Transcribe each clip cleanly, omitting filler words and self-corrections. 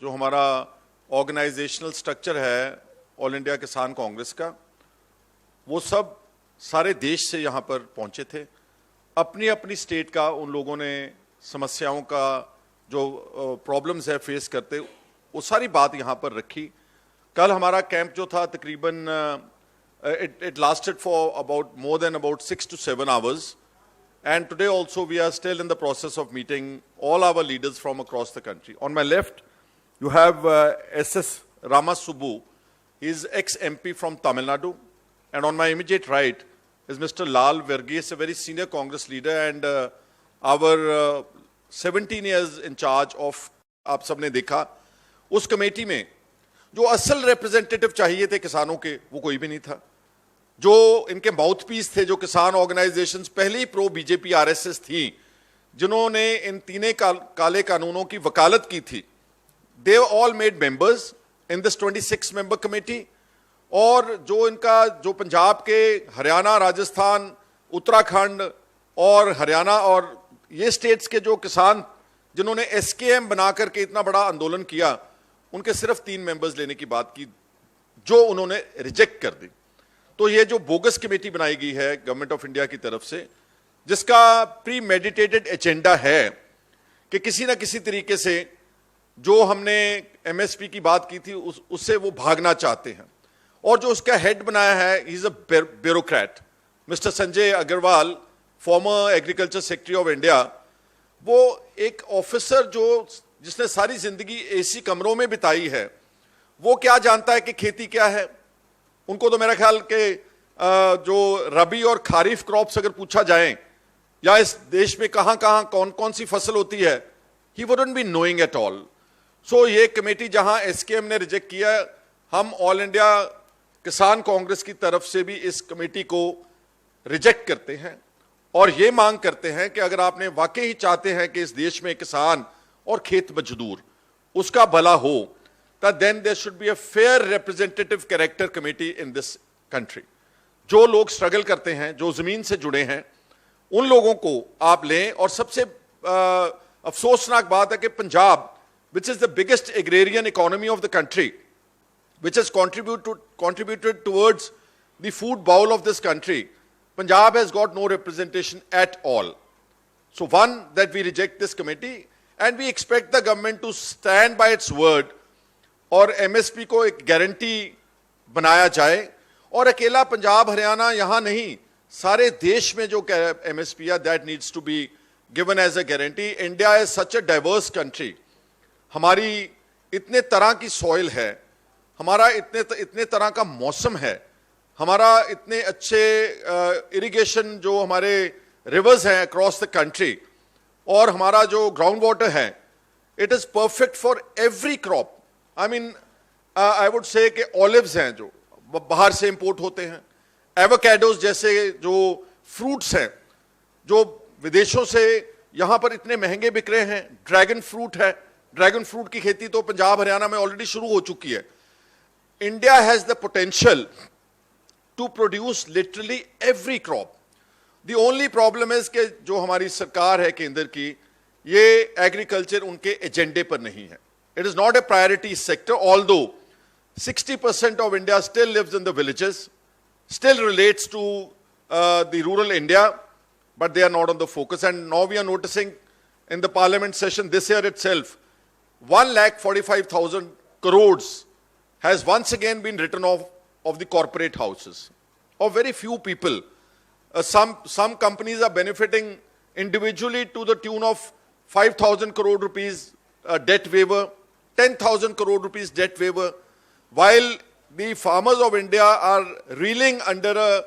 जो हमारा organisational structure है ऑल इंडिया किसान कांग्रेस का, वो सब सारे देश से यहाँ पर पहुंचे थे। अपनी अपनी स्टेट का उन लोगों ने समस्याओं का जो प्रॉब्लम्स है फेस करते, वो सारी बात यहाँ पर रखी। कल हमारा कैंप जो था तकरीबन it lasted for about more than about 6 to 7 hours, and today also we are still in the process of meeting all our leaders from across the country. On my left you have SS Ramasubbu. He is ex-MP from Tamil Nadu, and on my immediate right is Mr. Lal Verghese, a very senior Congress leader and our 17 years in charge of, आप सबने देखा उस committee में जो असल representative चाहिए थे किसानों के, वो कोई भी नहीं था। जो इनके माउथ पीस थे, जो किसान ऑर्गेनाइजेशंस पहले ही प्रो बीजेपी आरएसएस थी, जिन्होंने इन तीनों काले कानूनों की वकालत की थी, they all made members in this 26 member committee. और जो इनका जो पंजाब के, हरियाणा, राजस्थान, उत्तराखंड और हरियाणा और ये स्टेट्स के जो किसान जिन्होंने एसकेएम बना करके इतना बड़ा आंदोलन किया, उनके सिर्फ 3 मेंबर्स लेने की बात की, जो उन्होंने रिजेक्ट कर दी। तो ये जो बोगस कमेटी बनाई गई है गवर्नमेंट ऑफ इंडिया की तरफ से, जिसका प्री मेडिटेटेड एजेंडा है कि किसी ना किसी तरीके से जो हमने एमएसपी की बात की थी उससे वो भागना चाहते हैं। और जो उसका हेड बनाया है, he is a bureaucrat, mister Sanjay Agarwal, former agriculture secretary of India. वो एक ऑफिसर जिसने सारी जिंदगी एसी कमरों में बिताई है, वो क्या जानता है कि खेती क्या है? उनको तो मेरा ख्याल के जो रबी और खारिफ क्रॉप्स अगर पूछा जाए, या इस देश में कहां कहां कौन कौन सी फसल होती है, he wouldn't be knowing at all. So ये कमेटी जहां एसकेएम ने रिजेक्ट किया, हम ऑल इंडिया किसान कांग्रेस की तरफ से भी इस कमेटी को रिजेक्ट करते हैं और ये मांग करते हैं कि अगर आपने वाकई ही चाहते हैं कि इस देश में किसान और खेत मजदूर उसका भला हो, then there should be a fair representative character committee in this country. जो लोग स्ट्रगल करते हैं, जो जमीन से जुड़े हैं, उन लोगों को आप लें। और सबसे अफसोसनाक बात है कि Punjab, which is the biggest agrarian economy of the country, which has contributed towards the food bowl of this country, Punjab has got no representation at all. So one, that we reject this committee and we expect the government to stand by its word और MSP को एक guarantee बनाया जाए। और अकेला पंजाब हरियाणा यहां नहीं, सारे देश में जो एमएसपी है, that needs to be given as a guarantee. India is such a diverse country, हमारी इतने तरह की सॉइल है, हमारा इतने तरह का मौसम है, हमारा इतने अच्छे इरिगेशन जो हमारे रिवर्स हैं अक्रॉस द कंट्री, और हमारा जो ग्राउंड वाटर है, it is perfect for every crop. I mean I would say कि ऑलिव्स हैं जो बाहर से इंपोर्ट होते हैं, एवोकेडोस जैसे जो फ्रूट्स हैं जो विदेशों से यहां पर इतने महंगे बिक रहे हैं, ड्रैगन फ्रूट है, ड्रैगन फ्रूट की खेती तो पंजाब हरियाणा में ऑलरेडी शुरू हो चुकी है। India has the potential to produce literally every crop. The only problem is कि जो हमारी सरकार है केंद्र की, ये एग्रीकल्चर उनके एजेंडे पर नहीं है। It is not a priority sector, although 60% of India still lives in the villages, still relates to the rural India, but they are not on the focus. And now we are noticing in the parliament session this year itself, 1,45,000 crores has once again been written off of the corporate houses of very few people. Some companies are benefiting individually to the tune of 5,000 crore rupees debt waiver, 10,000 crore rupees debt waiver, while the farmers of India are reeling under a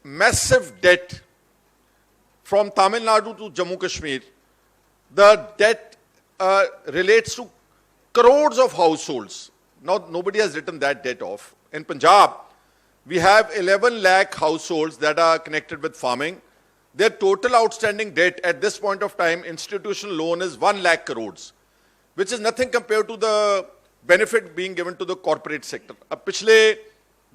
massive debt from Tamil Nadu to Jammu Kashmir. The debt relates to crores of households. Now, nobody has written that debt off. In Punjab, we have 11 lakh households that are connected with farming. Their total outstanding debt at this point of time, institutional loan, is 1 lakh crores, which is nothing compared to the benefit being given to the corporate sector. अब पिछले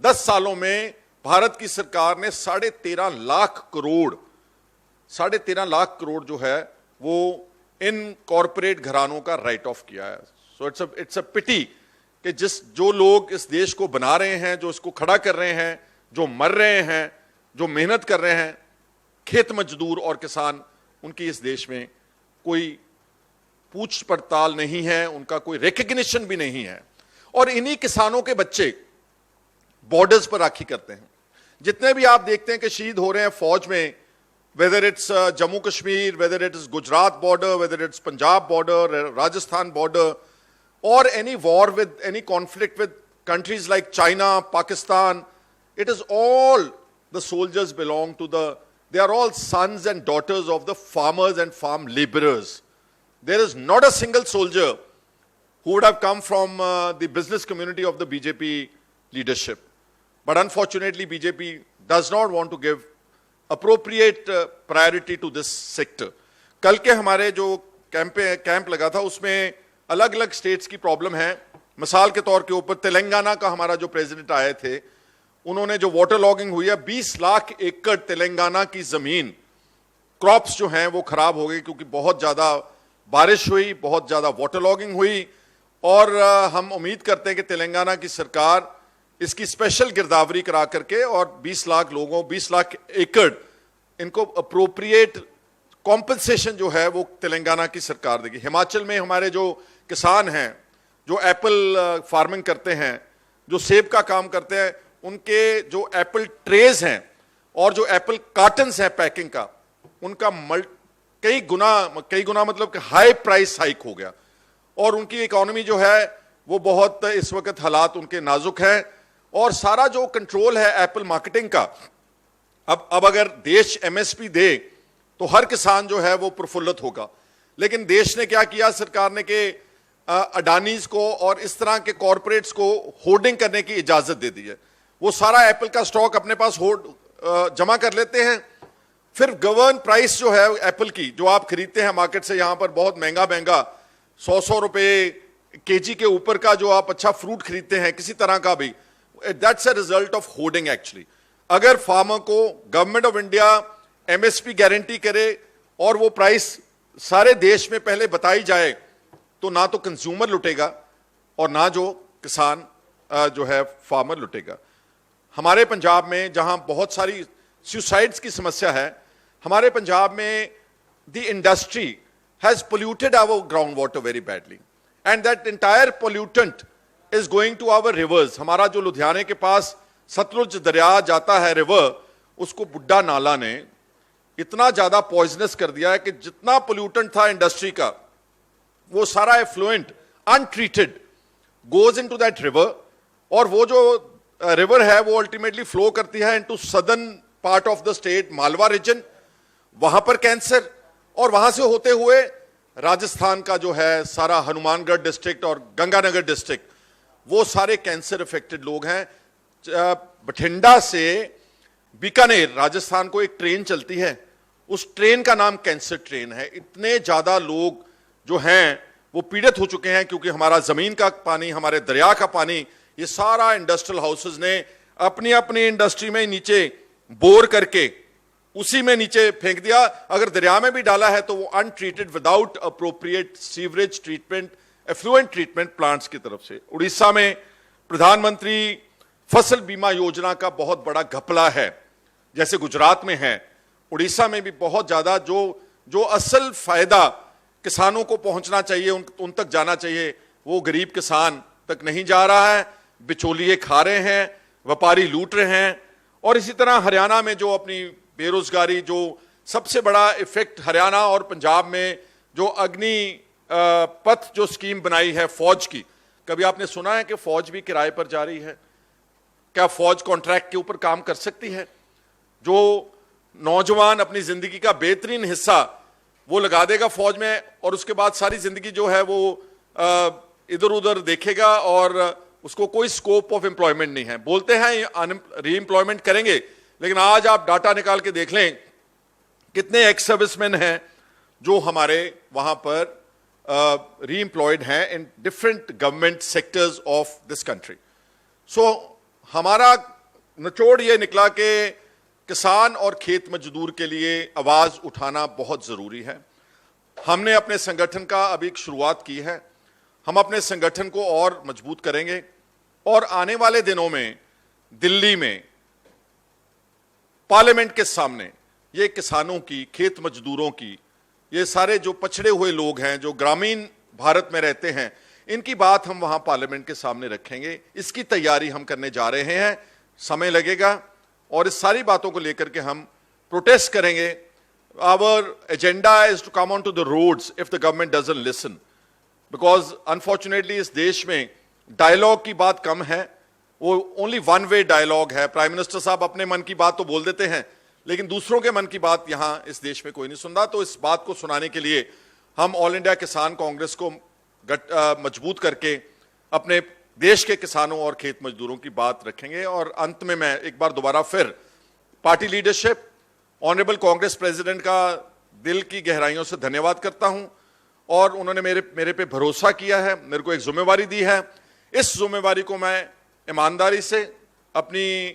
10 सालों में भारत की सरकार ने 13.5 लाख करोड़ जो है वो इन कॉर्पोरेट घरानों का राइट ऑफ किया है। सो सो इट्स अ पिटी कि जो लोग इस देश को बना रहे हैं, जो इसको खड़ा कर रहे हैं, जो मर रहे हैं, जो मेहनत कर रहे हैं, खेत मजदूर और किसान, उनकी इस देश में कोई पूछ पड़ताल नहीं है, उनका कोई रिकग्निशन भी नहीं है। और इन्हीं किसानों के बच्चे बॉर्डर्स पर राखी करते हैं। जितने भी आप देखते हैं कि शहीद हो रहे हैं फौज में, whether it's Jammu Kashmir, whether it is Gujarat border, whether it's Punjab border, Rajasthan border, or any war with any conflict with countries like China, Pakistan, it is all the soldiers belong to they are all sons and daughters of the farmers and farm laborers. There is not a single soldier who would have come from the business community of the BJP leadership. But unfortunately, BJP does not want to give appropriate priority to this sector. कल के हमारे जो camp लगा था उसमें अलग अलग states की प्रॉब्लम है। मिसाल के तौर के ऊपर तेलंगाना का हमारा जो प्रेसिडेंट आए थे, उन्होंने जो वाटर लॉगिंग हुई है, 20 लाख एकड़ तेलंगाना की जमीन, क्रॉप्स जो हैं वो खराब हो गई क्योंकि बहुत ज्यादा बारिश हुई, बहुत ज्यादा वाटर लॉगिंग हुई। और हम उम्मीद करते हैं कि तेलंगाना की सरकार इसकी स्पेशल गिरदावरी करा करके और 20 लाख लोगों, 20 लाख एकड़, इनको अप्रोप्रिएट कॉम्पनसेशन जो है वो तेलंगाना की सरकार देगी। हिमाचल में हमारे जो किसान हैं, जो एप्पल फार्मिंग करते हैं, जो सेब का काम करते हैं, उनके जो एप्पल ट्रेज हैं और जो एप्पल कार्टन्स हैं पैकिंग का, उनका कई गुना मतलब कि हाई प्राइस हाइक हो गया। और उनकी इकोनॉमी जो है वो बहुत इस वक्त हालात उनके नाजुक है। और सारा जो कंट्रोल है एप्पल मार्केटिंग का, अब अगर देश एमएसपी दे तो हर किसान जो है वो प्रफुल्लित होगा। लेकिन देश ने क्या किया, सरकार ने कि अडानीज को और इस तरह के कॉरपोरेट्स को होर्डिंग करने की इजाजत दे दी है। वो सारा एप्पल का स्टॉक अपने पास जमा कर लेते हैं, फिर गवर्न प्राइस जो है एप्पल की जो आप खरीदते हैं मार्केट से, यहां पर बहुत महंगा 100 रुपए केजी के ऊपर का जो आप अच्छा फ्रूट खरीदते हैं किसी तरह का भी, that's a result of hoarding actually. अगर फार्मर को government of India MSP guarantee करे और वो प्राइस सारे देश में पहले बताई जाए, तो ना तो कंज्यूमर लुटेगा और ना जो किसान जो है फार्मर लुटेगा। हमारे पंजाब में जहां बहुत सारी सुसाइड्स की समस्या है, हमारे पंजाब में the industry has polluted our ground water very badly and that entire pollutant is going to our rivers. हमारा जो लुधियाने के पास सतलुज दरिया जाता है रिवर, उसको बुड्ढा नाला ने इतना ज्यादा पॉइजनस कर दिया है कि जितना पोल्यूटेंट था इंडस्ट्री का, वो सारा effluent untreated goes into that river. और वो जो रिवर है वो अल्टीमेटली फ्लो करती है into southern part of the state, Malwa region, वहां पर कैंसर, और वहां से होते हुए राजस्थान का जो है सारा हनुमानगढ़ डिस्ट्रिक्ट और गंगानगर डिस्ट्रिक्ट, वो सारे कैंसर इफेक्टेड लोग हैं। बठिंडा से बीकानेर राजस्थान को एक ट्रेन चलती है, उस ट्रेन का नाम कैंसर ट्रेन है। इतने ज्यादा लोग जो हैं वो पीड़ित हो चुके हैं क्योंकि हमारा जमीन का पानी, हमारे दरिया का पानी, ये सारा इंडस्ट्रियल हाउसेस ने अपनी अपनी इंडस्ट्री में नीचे बोर करके उसी में नीचे फेंक दिया। अगर दरिया में भी डाला है तो वो untreated without appropriate sewerage treatment, effluent treatment plants की तरफ से। उड़ीसा में प्रधानमंत्री फसल बीमा योजना का बहुत बड़ा घपला है, जैसे गुजरात में है, उड़ीसा में भी बहुत ज्यादा जो असल फायदा किसानों को पहुंचना चाहिए, उन तक जाना चाहिए, वो गरीब किसान तक नहीं जा रहा है। बिचौलिए खा रहे हैं, व्यापारी लूट रहे हैं। और इसी तरह हरियाणा में जो अपनी बेरोजगारी, जो सबसे बड़ा इफेक्ट हरियाणा और पंजाब में जो अग्नि पथ जो स्कीम बनाई है फौज की, कभी आपने सुना है कि फौज भी किराए पर जा रही है? क्या फौज कॉन्ट्रैक्ट के ऊपर काम कर सकती है? जो नौजवान अपनी जिंदगी का बेहतरीन हिस्सा वो लगा देगा फौज में और उसके बाद सारी जिंदगी जो है वो इधर उधर देखेगा और उसको कोई स्कोप ऑफ एम्प्लॉयमेंट नहीं है। बोलते हैं री एम्प्लॉयमेंट करेंगे, लेकिन आज आप डाटा निकाल के देख लें कितने एक्स सर्विसमैन हैं जो हमारे वहां पर री एम्प्लॉयड हैं in different government sectors of this country. So हमारा निचोड़ ये निकला कि किसान और खेत मजदूर के लिए आवाज उठाना बहुत जरूरी है। हमने अपने संगठन का अभी एक शुरुआत की है। हम अपने संगठन को और मजबूत करेंगे और आने वाले दिनों में दिल्ली में पार्लियामेंट के सामने ये किसानों की, खेत मजदूरों की, ये सारे जो पछड़े हुए लोग हैं, जो ग्रामीण भारत में रहते हैं, इनकी बात हम वहां पार्लियामेंट के सामने रखेंगे। इसकी तैयारी हम करने जा रहे हैं, समय लगेगा और इस सारी बातों को लेकर के हम प्रोटेस्ट करेंगे। Our agenda is to come on to the roads if the government doesn't listen, because unfortunately इस देश में डायलॉग की बात कम है, वो ओनली वन वे डायलॉग है। प्राइम मिनिस्टर साहब अपने मन की बात तो बोल देते हैं, लेकिन दूसरों के मन की बात यहां इस देश में कोई नहीं सुनता। तो इस बात को सुनाने के लिए हम ऑल इंडिया किसान कांग्रेस को मजबूत करके अपने देश के किसानों और खेत मजदूरों की बात रखेंगे। और अंत में मैं एक बार दोबारा फिर party leadership, honourable Congress president का दिल की गहराइयों से धन्यवाद करता हूं और उन्होंने मेरे पे भरोसा किया है, मेरे को एक जिम्मेवारी दी है। इस जिम्मेवारी को मैं ईमानदारी से, अपनी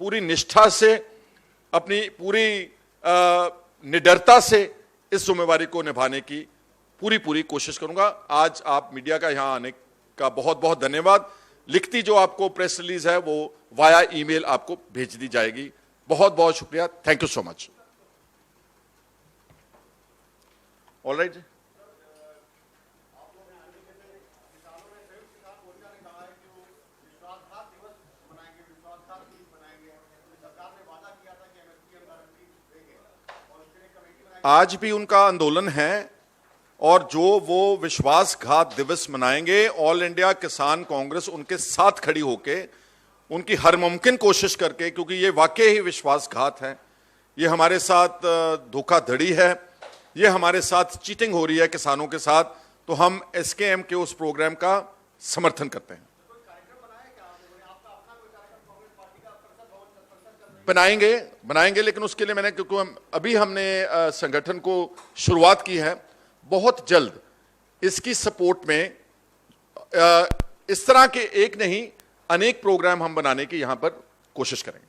पूरी निष्ठा से, अपनी पूरी निडरता से इस जिम्मेवारी को निभाने की पूरी कोशिश करूंगा। आज आप मीडिया का यहां आने का बहुत बहुत धन्यवाद। लिखती जो आपको प्रेस रिलीज है वो वाया ईमेल आपको भेज दी जाएगी। बहुत बहुत शुक्रिया, thank you so much. All right, आज भी उनका आंदोलन है और जो वो विश्वासघात दिवस मनाएंगे, ऑल इंडिया किसान कांग्रेस उनके साथ खड़ी होके, उनकी हर मुमकिन कोशिश करके, क्योंकि ये वाकई ही विश्वासघात है, ये हमारे साथ धोखाधड़ी है, ये हमारे साथ चीटिंग हो रही है किसानों के साथ, तो हम एसकेएम के उस प्रोग्राम का समर्थन करते हैं। बनाएंगे, लेकिन उसके लिए मैंने, क्योंकि अभी हमने संगठन को शुरुआत की है, बहुत जल्द इसकी सपोर्ट में इस तरह के एक नहीं अनेक प्रोग्राम हम बनाने की यहां पर कोशिश करेंगे।